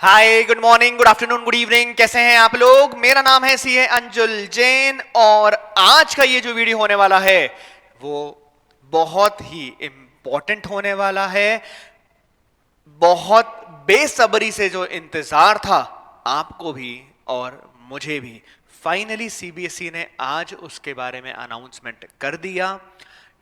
हाय, good morning, good afternoon, good evening. कैसे हैं आप लोग? मेरा नाम है सीए अंजुल जैन और आज का ये जो वीडियो होने वाला है वो बहुत ही इंपॉर्टेंट होने वाला है। बहुत बेसब्री से जो इंतजार था आपको भी और मुझे भी, फाइनली सीबीएसई ने आज उसके बारे में अनाउंसमेंट कर दिया।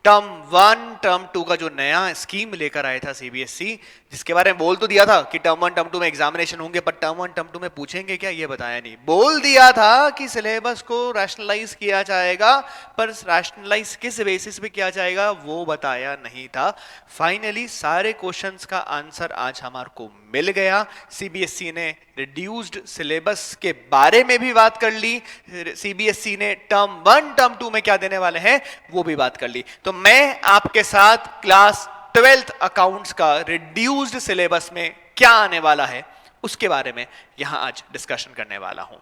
टर्म वन टर्म टू का जो नया स्कीम लेकर आया था सीबीएसई, जिसके बारे में बोल तो दिया था कि टर्म वन टर्म टू में एग्जामिनेशन होंगे, पर टर्म वन टर्म टू में पूछेंगे क्या ये बताया नहीं। बोल दिया था कि सिलेबस को रैशनलाइज किया जाएगा, पर रैशनलाइज किस बेसिस पे किया जाएगा वो बताया नहीं था। फाइनली सारे क्वेश्चंस का आंसर आज हमारे को मिल गया। सीबीएसई ने रिड्यूस्ड सिलेबस के बारे में भी बात कर ली, सीबीएसई ने टर्म वन टर्म टू में क्या देने वाले हैं वो भी बात कर ली। तो मैं आपके साथ क्लास 12th अकाउंट्स का रिड्यूस्ड सिलेबस में क्या आने वाला है उसके बारे में यहां आज डिस्कशन करने वाला हूं।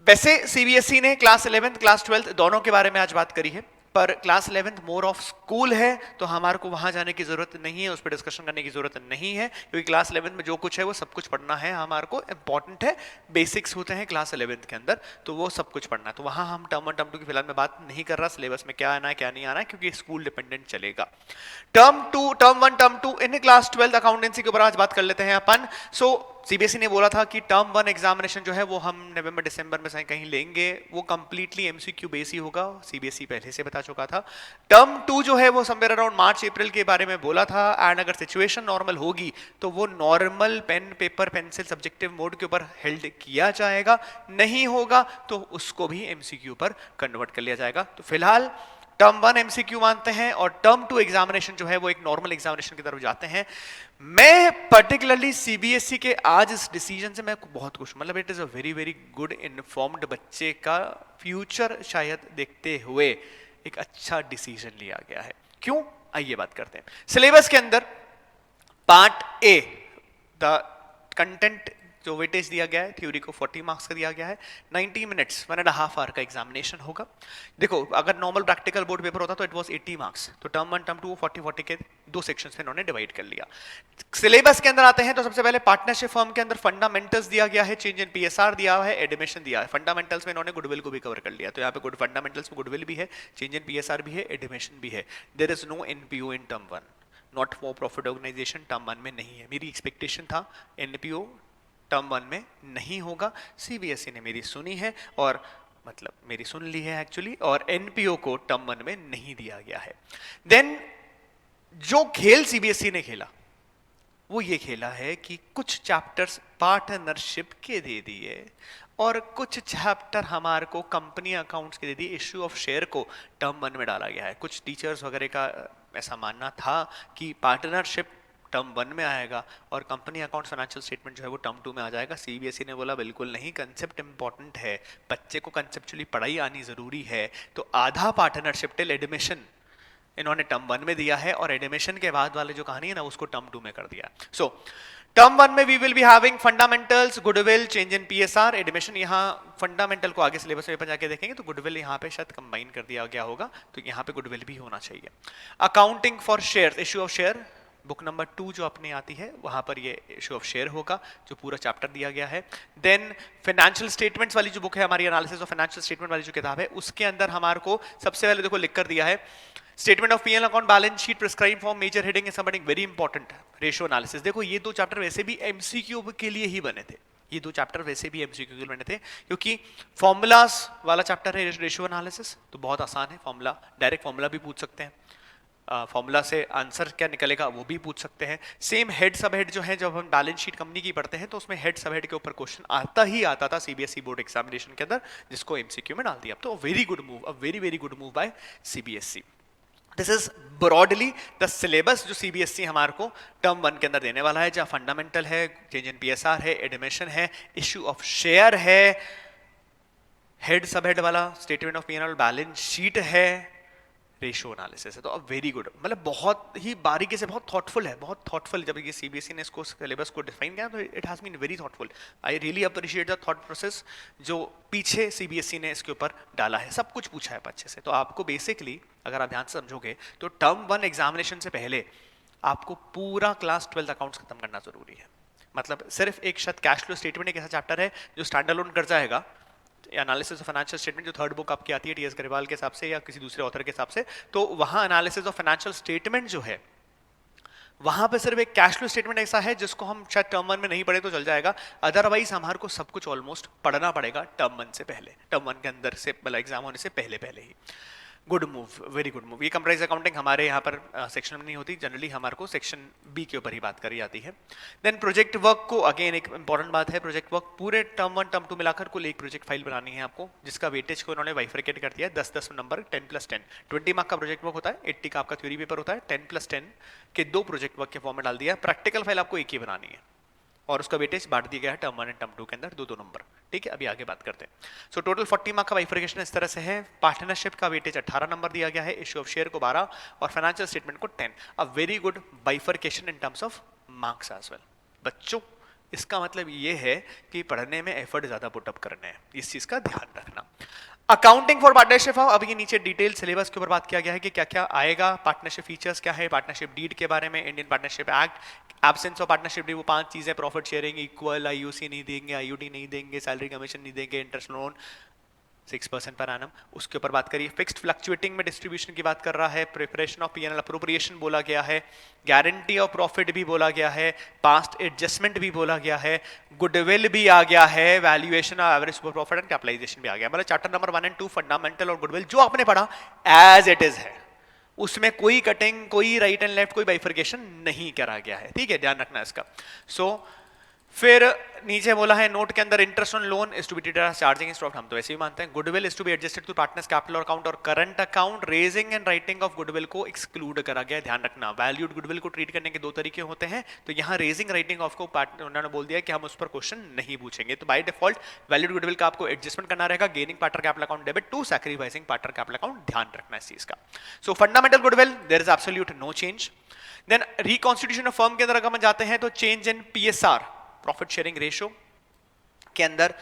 वैसे सीबीएसई ने क्लास 11th क्लास 12th दोनों के बारे में आज बात करी है, पर class 11th more of school है तो हमारे को वहां जाने की जरूरत नहीं है, उस पर डिस्कशन करने की जरूरत नहीं है, क्योंकि क्लास 11th में जो कुछ है वो सब कुछ पढ़ना है हमारे को। इंपॉर्टेंट है, बेसिक्स होते हैं क्लास 11th के अंदर, तो वो सब कुछ पढ़ना है। तो वहां हम टर्म वन टर्म टू की फिलहाल में बात नहीं कर रहा, सिलेबस में क्या आना है क्या नहीं आना है, क्योंकि स्कूल डिपेंडेंट चलेगा। Term one term two in class 12th accountancy के ऊपर आज बात कर लेते हैं अपन। सीबीएसई ने बोला था कि टर्म वन एग्जामिनेशन जो है वो हम नवंबर दिसंबर में कहीं लेंगे, वो कंप्लीटली एमसीक्यू बेस ही होगा, सीबीएसई पहले से बता चुका था। टर्म टू जो है वो समवेयर अराउंड मार्च अप्रैल के बारे में बोला था, एंड अगर सिचुएशन नॉर्मल होगी तो वो normal pen paper pencil subjective mode के ऊपर हेल्ड किया जाएगा, नहीं होगा तो उसको भी एमसीक्यू पर कन्वर्ट कर लिया जाएगा। तो फिलहाल टर्म वन एमसीक्यू मानते हैं और टर्म टू एग्जामिनेशन जो है वो एक नॉर्मल एग्जामिनेशन की तरफ जाते हैं। मैं पर्टिकुलरली सीबीएसई के आज इस डिसीजन से मैं बहुत खुश हूं, मतलब it is a very very good informed बच्चे का फ्यूचर शायद देखते हुए एक अच्छा डिसीजन लिया गया है। क्यों, आइए बात करते हैं। सिलेबस के अंदर पार्ट ए द कंटेंट जो वेटेज दिया गया है, थ्योरी को 40 मार्क्स का दिया गया है, 90 मिनट्स 1.5 आवर का एग्जामिनेशन होगा। देखो, अगर नॉर्मल प्रैक्टिकल बोर्ड पेपर होता तो इट वाज 80 मार्क्स, तो टर्म वन टर्म टू 40 के दो सेक्शंस में इन्होंने डिवाइड कर लिया। सिलेबस के अंदर आते हैं तो सबसे पहले पार्टनरशिप फर्म के अंदर फंडामेंटल्स दिया गया है, चेंज इन पीएसआर दिया है, एडमिशन दिया है। फंडामेंटल्स में इन्होंने गुडविल को भी कवर कर लिया, तो यहाँ पे गुड फंडामेंटल्स में गुडविल भी है, चेंज इन पीएसआर भी है, एडमिशन भी है। There is no NPO in term one, not for profit organisation term one में नहीं है। मेरी एक्सपेक्टेशन था एनपीओ टर्म वन में नहीं होगा, सीबीएसई ने मेरी सुनी है और मतलब मेरी सुन ली है एक्चुअली, और एनपीओ को टर्म वन में नहीं दिया गया है। देन जो खेल सीबीएसई ने खेला वो ये खेला है कि कुछ चैप्टर्स पार्टनरशिप के दे दिए और कुछ चैप्टर हमारे को कंपनी अकाउंट्स के दे दिए। इश्यू ऑफ शेयर को टर्म वन में डाला गया है। कुछ टीचर्स वगैरह का ऐसा मानना था कि पार्टनरशिप टर्म वन में आएगा और कंपनी अकाउंट फाइनेंशियल स्टेटमेंट जो है वो टर्म टू में आ जाएगा। सीबीएसई ने बोला बिल्कुल नहीं, कंसेप्ट इंपॉर्टेंट है, बच्चे को कंसेप्चुअली पढ़ाई आनी जरूरी है, तो आधा पार्टनरशिप टिल एडमिशन इन्होंने टर्म वन में दिया है और एडमिशन के बाद वाले जो कहानी है ना उसको टर्म टू में कर दिया। सो टर्म वन में we will be having fundamentals, goodwill, change in PSR, admission. यहाँ फंडामेंटल को आगे सिलेबस में जाके देखेंगे तो गुडविल यहाँ पे शायद कंबाइन कर दिया गया होगा, तो यहाँ पे गुडविल भी होना चाहिए। Accounting for share, issue of share book number 2 जो अपनी आती है वहां पर ये इशू ऑफ शेयर होगा, जो पूरा चैप्टर दिया गया है। देन फाइनेंशियल स्टेटमेंट्स वाली जो बुक है हमारी, एनालिसिस ऑफ फाइनेंशियल स्टेटमेंट वाली जो किताब है, उसके अंदर हमारे को सबसे पहले देखो लिख कर दिया है statement of PL account, balance sheet, prescribe form, major heading, subheading, very important, ratio analysis. देखो ये दो चैप्टर वैसे भी एमसीक्यू के लिए ही बने थे, ये दो चैप्टर वैसे भी एमसीक्यू के लिए बने थे, क्योंकि फॉर्मूलाज वाला चैप्टर है रेशियो एनालिसिस, तो बहुत आसान है फॉर्मूला, डायरेक्ट फॉर्मूला भी पूछ सकते हैं, फॉर्मूला से आंसर क्या निकलेगा वो भी पूछ सकते हैं। सेम हेड सब हेड जो है, जब हम बैलेंस शीट कंपनी की पढ़ते हैं तो उसमें हेड सब हेड के ऊपर क्वेश्चन आता ही आता था सीबीएसई बोर्ड एग्जामिनेशन के अंदर, जिसको एमसीक्यू में डाल दिया। तो very good move, a very very good move by CBSE. This is broadly the syllabus जो सीबीएसई हमारे को टर्म वन के अंदर देने वाला है, जहां फंडामेंटल है, चेंज इन पीएसआर है, एडमिशन है, इश्यू ऑफ शेयर है, हेड सब हेड वाला statement of P&L, balance sheet है, रेशियो एनालिसिस है। तो अब वेरी गुड, मतलब बहुत ही बारीकी से, बहुत थॉटफुल है, बहुत थॉटफुल। जब ये सीबीएसई ने इसको सिलेबस को डिफाइन किया तो it has been very thoughtful. I really appreciate the thought process जो पीछे सीबीएसई ने इसके ऊपर डाला है। सब कुछ पूछा है अच्छे से। तो आपको बेसिकली अगर आप ध्यान से समझोगे तो टर्म वन एग्जामिनेशन से पहले आपको पूरा क्लास 12 अकाउंट्स खत्म करना जरूरी है। मतलब सिर्फ एक शायद कैश फ्लो स्टेटमेंट एक ऐसा चैप्टर है जो स्टैंड अलोन कर जाएगा, एनालिसिस ऑफ फाइनेंशियल स्टेटमेंट जो थर्ड बुक आपकी आती है टीएस गरेवाल के हिसाब से या किसी दूसरे ऑथर के हिसाब से, तो वहां एनालिसिस ऑफ फाइनेंशियल स्टेटमेंट जो है वहां पे सिर्फ एक कैश फ्लो स्टेटमेंट ऐसा है जिसको हम शायद टर्म वन में नहीं पढ़े तो चल जाएगा, अदरवाइज हमारे को सब कुछ ऑलमोस्ट पढ़ना पड़ेगा टर्म वन से पहले, टर्म वन के अंदर से मतलब एग्जाम होने से पहले पहले ही। Good move, very good move. ये कंप्राइज अकाउंटिंग हमारे यहाँ पर सेक्शन में नहीं होती, जनरली हमारे को सेक्शन बी के ऊपर ही बात करी जाती है। देन प्रोजेक्ट वर्क को अगेन एक इंपॉर्टेंट बात है, प्रोजेक्ट वर्क पूरे टर्म वन टर्म टू मिलाकर कुल एक प्रोजेक्ट फाइल बनानी है आपको, जिसका वेटेज को उन्होंने बाइफरकेट कर दिया है 10-10 नंबर 10+10। 20 मार्क का प्रोजेक्ट वर्क होता है, 80 का आपका थ्योरी पेपर होता है, 10+10 के 2 प्रोजेक्ट वर्क के फॉर्म में डाल दिया है। प्रैक्टिकल फाइल आपको एक ही बनानी है और उसका वेटेज बांट दिया गया है term one and term two के अंदर 2-2 नंबर। ठीक है, अभी आगे बात करते हैं। सो टोटल 40 मार्क का बाइफरकेशन इस तरह से है। पार्टनरशिप का वेटेज 18 नंबर दिया गया है, इश्यू ऑफ शेयर को 12 और फाइनेंशियल स्टेटमेंट को 10। A very good bifurcation in terms of marks as well. बच्चों इसका मतलब ये है कि पढ़ने में एफर्ट ज्यादा पुटअप करने हैं, इस चीज का ध्यान रखना। अकाउंटिंग फॉर पार्टनरशिप, अब ये नीचे डिटेल सिलेबस के ऊपर बात किया गया है कि क्या क्या आएगा, पार्टनरशिप फीचर्स क्या है, पार्टनरशिप डीड के बारे में, Indian partnership act, absence of partnership deed, वो 5 चीजें, प्रॉफिट शेयरिंग, इक्वल, आईयूसी नहीं देंगे, आईयूडी नहीं देंगे, सैलरी कमीशन नहीं देंगे, इंटरेस्ट लोन 6% पर एनम, उसके ऊपर बात करिए। फिक्स्ड फ्लक्चुएटिंग में डिस्ट्रीब्यूशन की बात कर रहा है, प्रिपरेशन ऑफ पीएनएल अप्रोप्रिएशन बोला गया है, गारंटी ऑफ प्रॉफिट भी बोला गया है, पास्ट एडजस्टमेंट भी बोला गया है, गुडविल भी आ गया है, valuation of average super profit and capitalisation भी आ गया। मतलब चैप्टर नंबर 1 एंड 2 फंडामेंटल और गुडविल जो आपने पढ़ा एज इट इज है, उसमें कोई कटिंग, कोई राइट एंड लेफ्ट, कोई बाइफरकेशन नहीं करा गया है। ठीक है, ध्यान रखना इसका। सो फिर नीचे बोला है नोट के अंदर interest on loan is to be treated as charging instead of, हम तो ऐसे ही मानते हैं। Goodwill is to be adjusted to partners capital account और current account, raising and writing off goodwill को एक्सक्लूड करा गया, ध्यान रखना। वैल्यूड गुडविल को ट्रीट करने के 2 तरीके होते हैं, तो यहाँ रेजिंग राइटिंग ऑफ को उन्होंने बोल दिया कि हम उस पर क्वेश्चन नहीं पूछेंगे, तो बाय डिफॉल्ट वैल्यूड गुडविल का आपको एडजस्टमेंट करना रहेगा, gaining partner capital account debit to sacrificing partner capital account, ध्यान रखना इस चीज का। So fundamental goodwill there is absolute no change. Then reconstitution of firm के अंदर अगर हम जाते हैं तो change in PSR, profit sharing ratio के अंदर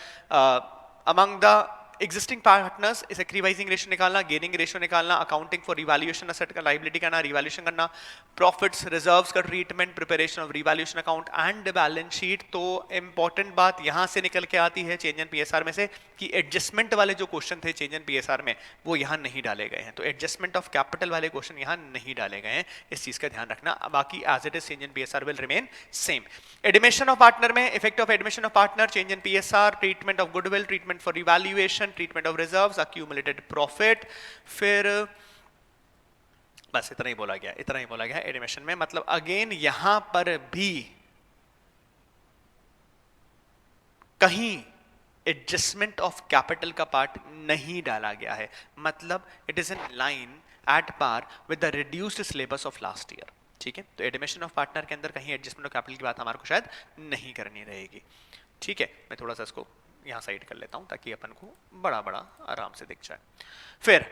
among the existing partners sacrificing ratio निकालना, गेनिंग रेशियो निकालना, अकाउंटिंग फॉर रिवैल्यूएशन असेट का लायबिलिटी करना, रिवैल्यूएशन करना, प्रॉफिट्स रिजर्व्स का treatment, preparation of revaluation account and balance sheet. तो इंपॉर्टेंट बात यहां से निकल के आती है चेंज इन पीएसआर में से कि एडजस्टमेंट वाले जो क्वेश्चन थे चेंज इन पीएसआर में वो यहां नहीं डाले गए हैं, तो एडजस्टमेंट ऑफ कैपिटल वाले क्वेश्चन यहां नहीं डाले गए हैं, इस चीज का ध्यान रखना। बाकी as it is change in PSR will remain same. Admission of partner में effect of admission of partner, change in PSR, treatment of goodwill, treatment for revaluation, treatment of reserves, accumulated profit, फिर बस इतना ही बोला गया, इतना ही बोला गया admission में। मतलब अगेन यहां पर भी कहीं एडजस्टमेंट ऑफ कैपिटल का पार्ट नहीं डाला गया है, मतलब it is in line at par with the reduced syllabus of last year. ठीक है, तो एडमिशन ऑफ पार्टनर के अंदर कहीं एडजस्टमेंट ऑफ कैपिटल की बात हमारे को शायद नहीं करनी रहेगी। ठीक है, मैं थोड़ा सा इसको यहाँ साइड कर लेता हूँ ताकि अपन को बड़ा बड़ा आराम से दिख जाए। फिर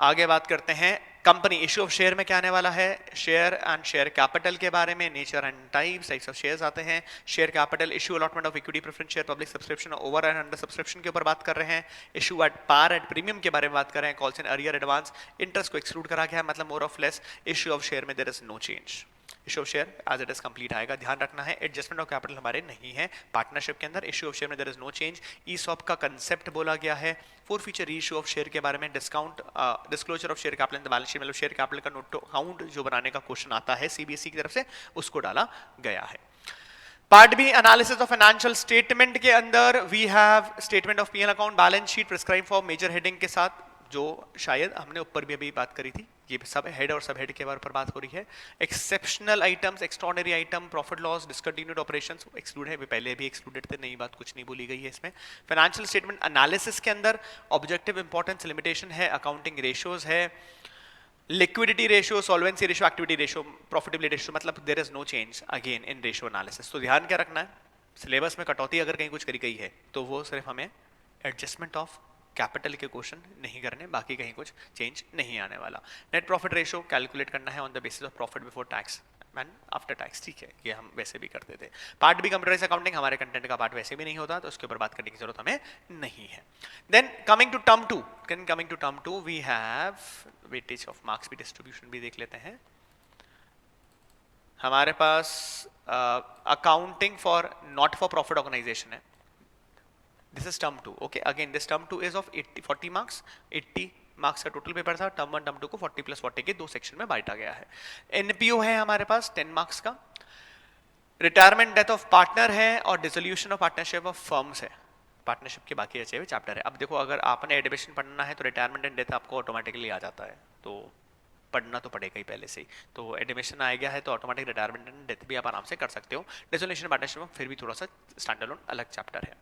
आगे बात करते हैं कंपनी इश्यू ऑफ शेयर में क्या आने वाला है, शेयर एंड शेयर कैपिटल के बारे में, nature and types of shares आते हैं, share capital, issue allotment of equity preference share, public subscription, over and under subscription के ऊपर बात कर रहे हैं, issue at par at premium के बारे में बात कर रहे हैं, calls in arrear advance, interest को एक्सक्लूड करा गया है, मतलब more of less. Issue of share में there is no change, issue of share as it is complete आएगा, ध्यान रखना है। एडजस्टमेंट ऑफ कैपिटल हमारे नहीं है पार्टनरशिप के अंदर, इश्यू ऑफ शेयर में there is no change. ESOP का कंसेप्ट बोला गया है, forfeiture issue of share के बारे में, discount disclosure of share capital in the balance sheet, मतलब शेयर कैपिटल का नोट टू अकाउंट जो बनाने का क्वेश्चन आता है सीबीएसई की तरफ से, उसको डाला गया है। Part B analysis of financial statement के अंदर we have statement of PNL account, balance sheet prescribe for major heading के साथ, जो शायद हमने ऊपर भी अभी बात करी थी, ये सब हेड और सब हेड के बारे पर बात हो रही है। Exceptional items, extraordinary item, profit loss, discontinued operations exclude है, पहले भी एक्सक्लूडेड थे, नई बात कुछ नहीं बोली गई है इसमें। फाइनेंशियल स्टेटमेंट एनालिसिस के अंदर ऑब्जेक्टिव इंपॉर्टेंस लिमिटेशन है, अकाउंटिंग रेशियोज है, liquidity ratio, solvency ratio, activity ratio, profitability ratio, मतलब there is no change again in ratio analysis. तो ध्यान क्या रखना है, सिलेबस में कटौती अगर कहीं कुछ करी गई है तो वो सिर्फ हमें एडजस्टमेंट ऑफ कैपिटल के क्वेश्चन नहीं करने, बाकी कहीं कुछ चेंज नहीं आने वाला। नेट प्रॉफिट रेशियो कैलकुलेट करना है on the basis of profit before tax and after tax, ठीक है, ये हम वैसे भी करते थे। पार्ट बी कंप्यूटराइज्ड अकाउंटिंग, हमारे कंटेंट का पार्ट वैसे भी नहीं होता, तो उसके ऊपर बात करने की जरूरत हमें नहीं है। Then coming to term two we have weightage of marks भी, डिस्ट्रीब्यूशन भी देख लेते हैं। हमारे पास accounting for not for profit organisation है. This is term 2. Okay, again this term 2 is of 40 marks. 80 marks का टोटल पेपर था. टर्म 1 टर्म 2 को 40 प्लस 40 के दो सेक्शन में बांटा गया है. एनपीओ है हमारे पास 10 मार्क्स का. रिटायरमेंट डेथ ऑफ पार्टनर है और dissolution of partnership of firms है. पार्टनरशिप के बाकी बचे हुए चैप्टर है. अब देखो, अगर आपने एडमिशन पढ़ना है तो रिटायरमेंट एंड डेथ आपको ऑटोमेटिकली आ जाता है, तो पढ़ना तो पड़ेगा ही पहले से ही. तो एडमिशन आ गया है तो ऑटोमेटिक रिटायरमेंट एंड डेथ भी आप आराम से कर सकते हो. डिसोल्यूशन पार्टनरशिप में फिर भी थोड़ा सा स्टैंड अलोन अलग चैप्टर है.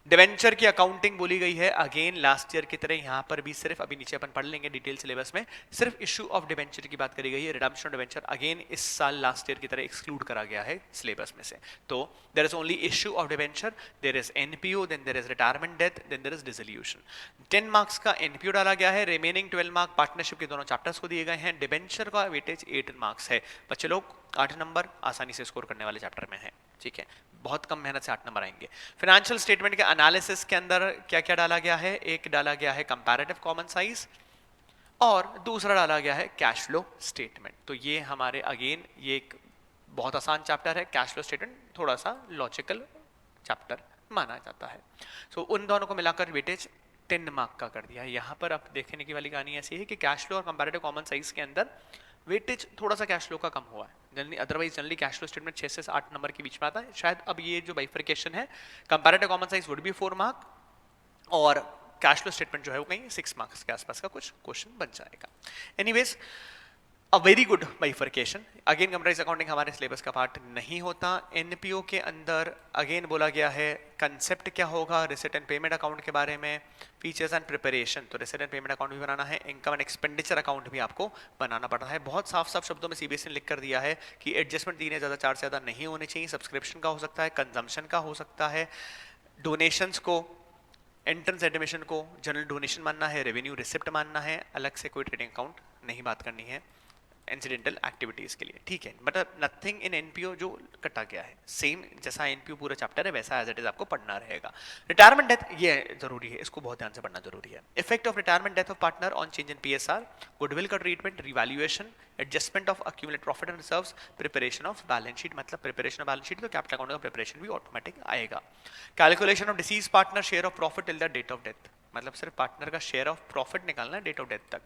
डिवेंचर की अकाउंटिंग बोली गई है. अगेन लास्ट ईयर की तरह यहाँ पर भी सिर्फ, अभी नीचे अपन पढ़ लेंगे डिटेल सिलेबस में, सिर्फ इशू ऑफ डिवेंचर की बात करी गई है. रिडम्पशन ऑफ डिवेंचर अगेन इस साल लास्ट ईयर की तरह एक्सक्लूड करा गया है सिलेबस में से. तो there is only issue of debenture, there is NPO, then there is retirement death, then there is dissolution. 10 marks का एनपीओ डाला गया है. रिमेनिंग 12 मार्क पार्टनरशिप के दोनों चैप्टर्स को दिए गए हैं. डिवेंचर का वेटेज 8 मार्क्स है. बच्चे लोग 8 नंबर आसानी से स्कोर करने वाले चैप्टर में है. ठीक है, बहुत कम मेहनत से 8 नंबर आएंगे. फाइनेंशियल स्टेटमेंट के एनालिसिस के अंदर क्या क्या डाला गया है? एक डाला गया है कंपैरेटिव कॉमन साइज और दूसरा डाला गया है कैश फ्लो स्टेटमेंट. तो ये हमारे अगेन ये एक बहुत आसान चैप्टर है. कैश फ्लो स्टेटमेंट थोड़ा सा लॉजिकल चैप्टर माना जाता है. सो उन दोनों को मिलाकर वेटेज 10 मार्क का कर दिया है. यहाँ पर अब देखने की वाली कहानी ऐसी है कि कैश फ्लो और कंपैरेटिव कॉमन साइज के अंदर वेटेज थोड़ा सा कैश फ्लो का कम हुआ है. Generally otherwise generally cash flow statement 6 से 8 नंबर के बीच में आता है. शायद अब ये जो बाइफर्केशन है, comparative common size would be 4 mark और कैश फ्लो स्टेटमेंट जो है वो कहीं 6 मार्क्स के आसपास का कुछ क्वेश्चन बन जाएगा. एनीवेज, अ very good bifurcation. Again computerised accounting हमारे सिलेबस का पार्ट नहीं होता. एनपीओ के अंदर अगेन बोला गया है कंसेप्ट क्या होगा, रिसिट एंड पेमेंट अकाउंट के बारे में, फीचर्स एंड प्रिपरेशन. तो रिसिट एंड पेमेंट अकाउंट भी बनाना है, इनकम एंड एक्सपेंडिचर अकाउंट भी आपको बनाना पड़ रहा है. बहुत साफ साफ शब्दों में सीबीएसई ने लिख कर दिया है कि एडजस्टमेंट 3 या ज़्यादा 4 से ज़्यादा नहीं होने चाहिए. सब्सक्रिप्शन का हो सकता है, कंजम्पशन का हो सकता है, डोनेशंस को, एंट्रेंस एडमिशन को जनरल डोनेशन मानना है, रेवेन्यू रिसिप्ट मानना है, अलग से कोई ट्रेडिंग अकाउंट नहीं बात करनी है इंसिडेंटल एक्टिविटीज के लिए. ठीक है, मतलब नथिंग इन एनपीओ जो कटा गया है, सेम जैसा एनपीओ पूरा चैप्टर है वैसा एज इट इज आपको पढ़ना रहेगा. रिटायरमेंट डेथ ये जरूरी है, इसको बहुत ध्यान से पढ़ना जरूरी है. Effect of retirement death of partner on change in PSR, goodwill का treatment, revaluation, adjustment of accumulated profit and reserves, preparation of balance sheet. मतलब प्रिपरेशन ऑफ बैलेंस शीट तो कैपिटल अकाउंट का प्रिपरेशन भी ऑटोमेटिक आएगा. Calculation of deceased partner share of profit till the date of death. मतलब सिर्फ partner का share of profit निकालना है डेट ऑफ डेथ तक.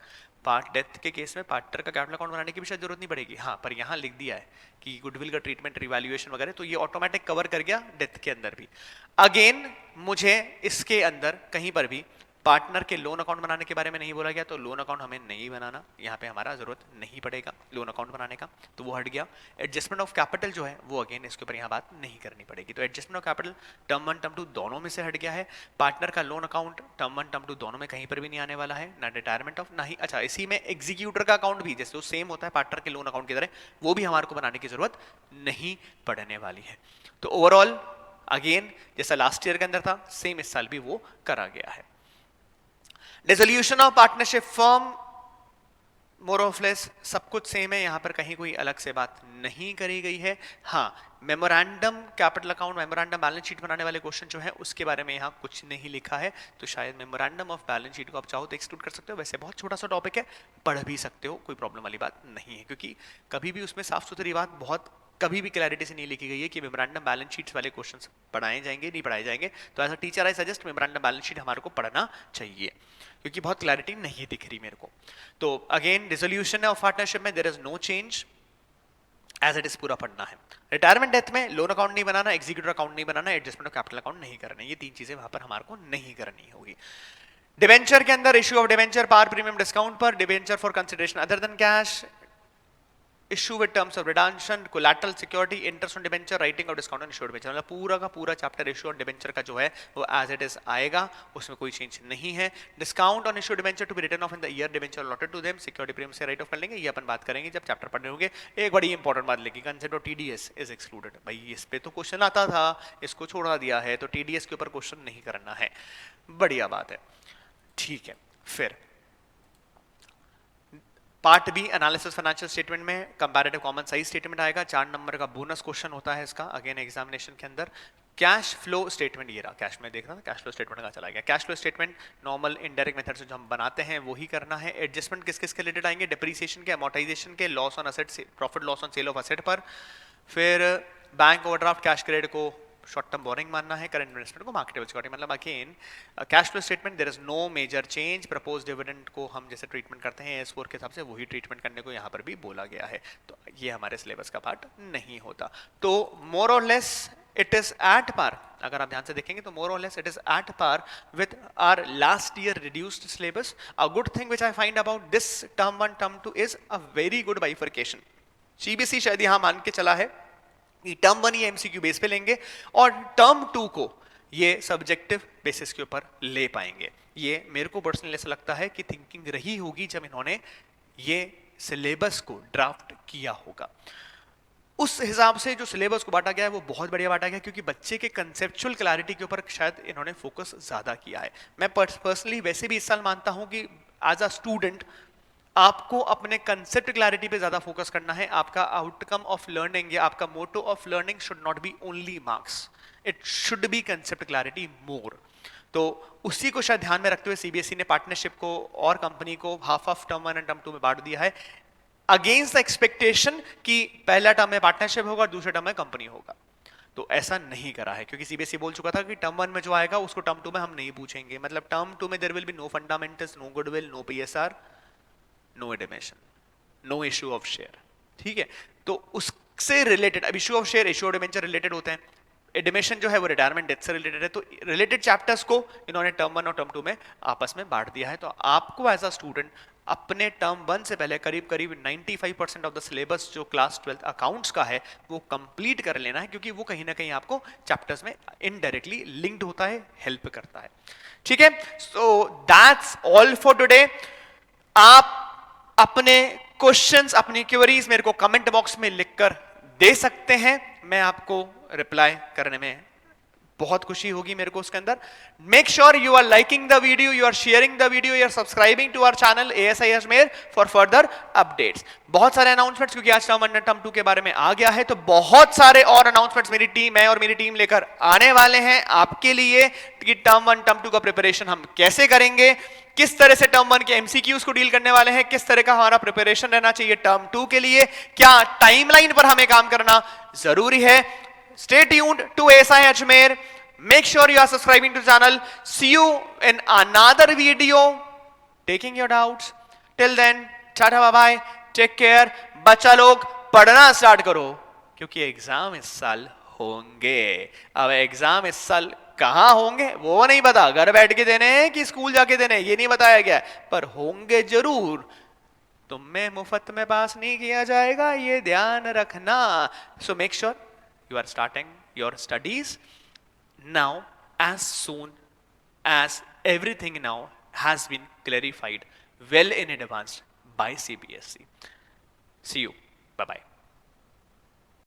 पार्ट डेथ के केस में पार्टनर का कैपिटल अकाउंट बनाने की भी शायद जरूरत नहीं पड़ेगी. हाँ, पर यहाँ लिख दिया है कि गुडविल का ट्रीटमेंट, रिवैल्यूएशन वगैरह, तो ये ऑटोमेटिक कवर कर गया डेथ के अंदर भी. अगेन मुझे इसके अंदर कहीं पर भी पार्टनर के लोन अकाउंट बनाने के बारे में नहीं बोला गया, तो लोन अकाउंट हमें नहीं बनाना, यहाँ पे हमारा जरूरत नहीं पड़ेगा लोन अकाउंट बनाने का, तो वो हट गया. एडजस्टमेंट ऑफ कैपिटल जो है वो अगेन इसके ऊपर यहाँ बात नहीं करनी पड़ेगी. तो adjustment of capital term 1 term 2 दोनों में से हट गया है. पार्टनर का लोन अकाउंट टर्म 1 टर्म 2 दोनों में कहीं पर भी नहीं आने वाला है. ना रिटायरमेंट ऑफ, ना ही, अच्छा इसी में एग्जीक्यूटर का अकाउंट भी जैसे वो सेम होता है पार्टनर के लोन अकाउंट की तरह, वो भी हमारे को बनाने की जरूरत नहीं पड़ने वाली है. तो ओवरऑल अगेन जैसा लास्ट ईयर के अंदर था सेम इस साल भी वो करा गया है. Dissolution of partnership firm, more of less सब कुछ सेम है, यहाँ पर कहीं कोई अलग से बात नहीं करी गई है. हाँ, memorandum capital account, memorandum balance sheet बनाने वाले क्वेश्चन जो है उसके बारे में यहाँ कुछ नहीं लिखा है, तो शायद मेमोरेंडम ऑफ बैलेंस शीट को आप चाहो तो एक्सक्लूड कर सकते हो. वैसे बहुत छोटा सा टॉपिक है, पढ़ भी सकते हो, कोई प्रॉब्लम वाली बात नहीं है, क्योंकि कभी भी उसमें साफ सुथरी बात बहुत कभी भी क्लैरिटी से नहीं लिखी गई है कि मेमोरेंडम बैलेंस शीट्स वाले क्वेश्चंस पढ़ाए जाएंगे नहीं पढ़ाए जाएंगे. तो as a teacher I suggest memorandum balance sheet हमारे को पढ़ना चाहिए, क्योंकि बहुत क्लैरिटी नहीं दिख रही मेरे को. तो अगेन डिसोल्यूशन ऑफ पार्टनरशिप में there is no change, as it is पूरा पढ़ना है. रिटायरमेंट डेथ में लोन अकाउंट नहीं बनाना, एग्जीक्यूटिव अकाउंट नहीं बनाना, एडजस्टमेंट ऑफ कैपिटल अकाउंट नहीं करना, ये 3 चीजें वहां पर हमारे को नहीं करनी होगी. डिवेंचर के अंदर issue of debenture par premium discount पर, debenture for consideration other than cash, issue with terms of redemption, collateral security, interest on debenture, writing off discount on issued debenture. मतलब पूरा का पूरा चैप्टर इशू ऑन डिबेंचर का जो है वो as it is आएगा, उसमें कोई चेंज नहीं है. Discount on issue debenture to be written off in the year debenture allotted to them, security premium से राइट ऑफ कर लेंगे, ये अपन बात करेंगे जब चैप्टर पढ़ने होंगे. एक बड़ी इंपॉर्टेंट बात लिखी, concept of TDS is excluded. भाई इस पे तो क्वेश्चन आता था, इसको छोड़ा दिया है, तो टीडीएस के ऊपर क्वेश्चन नहीं करना है. बढ़िया बात है, ठीक है. फिर part B analysis financial statement में कंपैरेटिव कॉमन साइज स्टेटमेंट आएगा, 4 नंबर का बोनस क्वेश्चन होता है इसका अगेन एग्जामिनेशन के अंदर। कैश फ्लो स्टेटमेंट, ये रहा कैश में देख रहा था, कैश फ्लो स्टेटमेंट का चला गया। Cash flow statement normal indirect method से जो हम बनाते हैं वही करना है। एडजस्टमेंट किस किस के रिलेटेड आएंगे, डिप्रीसिएशन के, अमोर्टाइजेशन के, loss on asset, profit loss on sale of asset पर, फिर बैंक ओवरड्राफ्ट कैश क्रेडिट को शॉर्ट टर्म बोरिंग मानना है, करंट इन्वेस्टमेंट को मार्केटेबल सिक्योरिटी, मतलब again cash flow statement there is no major change. Propose dividend को हम जैसे ट्रीटमेंट करते हैं एस4 के हिसाब से वही ट्रीटमेंट करने को यहाँ पर भी बोला गया है, तो ये हमारे सिलेबस का पार्ट नहीं होता। तो मोर और less it is at par, अगर आप ध्यान से देखेंगे तो मोर और less it is at par with our last year reduced syllabus. A good thing which I find about this term 1 term 2 is a very good bifurcation. CBSE शायद यहाँ मान के चला है कि टर्म 1 ये एमसीक्यू बेस पे लेंगे और टर्म 2 को ये सब्जेक्टिव बेसिस के ऊपर ले पाएंगे। ये मेरे को पर्सनली ऐसा लगता है कि थिंकिंग रही होगी जब इन्होंने ये सिलेबस को ड्राफ्ट किया होगा। उस हिसाब से जो सिलेबस को बांटा गया है वो बहुत बढ़िया बांटा गया है, क्योंकि बच्चे के कंसेप्चुअल क्लैरिटी के ऊपर शायद इन्होंने फोकस ज्यादा किया है। मैं पर्सनली वैसे भी इस साल मानता हूं कि एज अ स्टूडेंट आपको अपने कंसेप्ट क्लैरिटी पे ज्यादा फोकस करना है। आपका आउटकम ऑफ लर्निंग या आपका motto of learning should not be only marks, it should be concept clarity more. तो उसी को शायद ध्यान में रखते हुए सीबीएसई ने पार्टनरशिप को और कंपनी को half of term 1 and term 2 में बांट दिया है, अगेंस्ट द एक्सपेक्टेशन कि पहला टर्म में पार्टनरशिप होगा, दूसरे टर्म में कंपनी होगा। तो ऐसा नहीं करा है, क्योंकि सीबीएसई बोल चुका था कि टर्म 1 में जो आएगा उसको टर्म 2 में हम नहीं पूछेंगे। मतलब टर्म 2 में there will be no fundamentals, no goodwill, no PSR, no admission, no issue of share. ठीक है, तो उससे रिलेटेड, अब issue of share, issue of debenture related होते हैं, एडिमेशन जो है वो रिटायरमेंट डेथ से रिलेटेड है। तो रिलेटेड चैप्टर्स को इन्होंने टर्म 1 और टर्म 2 में आपस में बांट दिया है। तो आपको एज अ स्टूडेंट अपने टर्म 1 से पहले करीब करीब 95% ऑफ द सिलेबस जो क्लास 12 अकाउंट्स का है वो कंप्लीट कर लेना है, क्योंकि वो कहीं ना कहीं आपको चैप्टर्स में इनडायरेक्टली लिंक्ड होता है, हेल्प करता है। ठीक है, so that's all for today. आप अपने क्वेश्चंस, अपनी क्वेरीज मेरे को कमेंट बॉक्स में लिखकर दे सकते हैं, मैं आपको रिप्लाई करने में बहुत खुशी होगी मेरे को उसके अंदर। Make sure you are liking the video, you are sharing the video, you are subscribing to our channel ASI Ajmer for further updates. बहुत सारे अनाउंसमेंट्स, क्योंकि आज टर्म 1 और टर्म 2 के बारे में आ गया है, तो बहुत सारे और अनाउंसमेंट्स मेरी टीम, मैं और मेरी टीम लेकर आने वाले हैं आपके लिए कि टर्म 1 टर्म 2 का प्रिपरेशन हम कैसे करेंगे, किस तरह से टर्म 1 के एमसीक्यूज को डील करने वाले हैं, किस तरह का हमारा प्रिपरेशन रहना चाहिए टर्म 2 के लिए, क्या टाइमलाइन पर हमें काम करना जरूरी है। Stay tuned to ASI Ajmer, make sure you are subscribing to the channel. See you in another video taking your doubts. Till then, tata bye bye, take care. बच्चा लोग पढ़ना स्टार्ट करो, क्योंकि एग्जाम इस साल होंगे। अब एग्जाम इस साल कहां होंगे वो नहीं पता, घर बैठ के देने हैं कि स्कूल जाके देने हैं ये नहीं बताया गया, पर होंगे जरूर। तुम्हें मुफ्त में पास नहीं किया जाएगा, ये ध्यान रखना। So make sure you are starting your studies now as soon as everything now has been clarified well in advance by CBSE. See you. Bye bye.